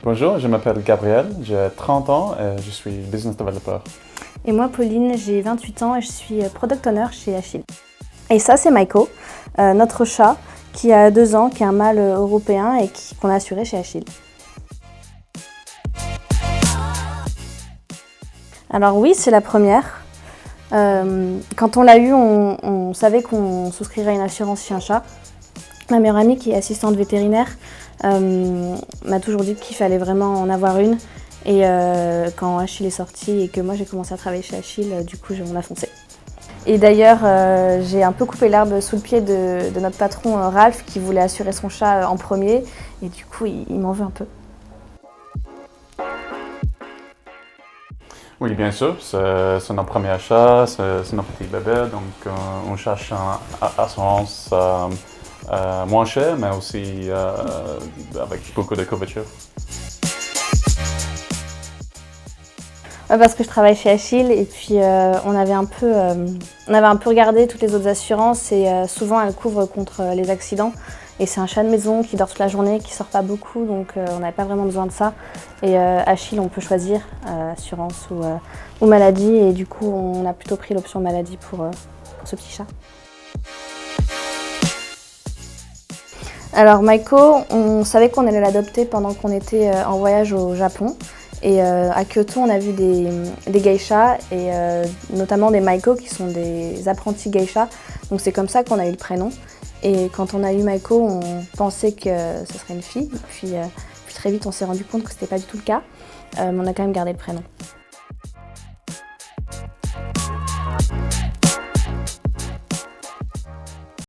Bonjour, je m'appelle Gabriel, j'ai 30 ans et je suis business developer. Et moi, Pauline, j'ai 28 ans et je suis product owner chez Achille. Et ça, c'est Maiko, notre chat qui a 2 ans, qui est un mâle européen et qu'on a assuré chez Achille. Alors oui, c'est la première. Quand on l'a eu, on savait qu'on souscrirait à une assurance chien-chat. Ma meilleure amie, qui est assistante vétérinaire, m'a toujours dit qu'il fallait vraiment en avoir une. Et quand Achille est sorti et que moi j'ai commencé à travailler chez Achille, du coup on a foncé. Et d'ailleurs, j'ai un peu coupé l'herbe sous le pied de notre patron Ralph qui voulait assurer son chat en premier. Et du coup, il m'en veut un peu. Oui, bien sûr, c'est notre premier achat, c'est notre petit bébé, donc on cherche une assurance moins chère, mais aussi avec beaucoup de couverture. Parce que je travaille chez Achille et puis on avait un peu regardé toutes les autres assurances et souvent elles couvrent contre les accidents. Et c'est un chat de maison qui dort toute la journée, qui sort pas beaucoup, donc on n'avait pas vraiment besoin de ça. Et Achille, on peut choisir assurance ou maladie, et du coup on a plutôt pris l'option maladie pour ce petit chat. Alors Maiko, on savait qu'on allait l'adopter pendant qu'on était en voyage au Japon. Et à Kyoto, on a vu des geishas et notamment des Maiko qui sont des apprentis geishas. Donc c'est comme ça qu'on a eu le prénom. Et quand on a eu Maiko, on pensait que ce serait une fille. Puis très vite, on s'est rendu compte que c'était pas du tout le cas. Mais on a quand même gardé le prénom.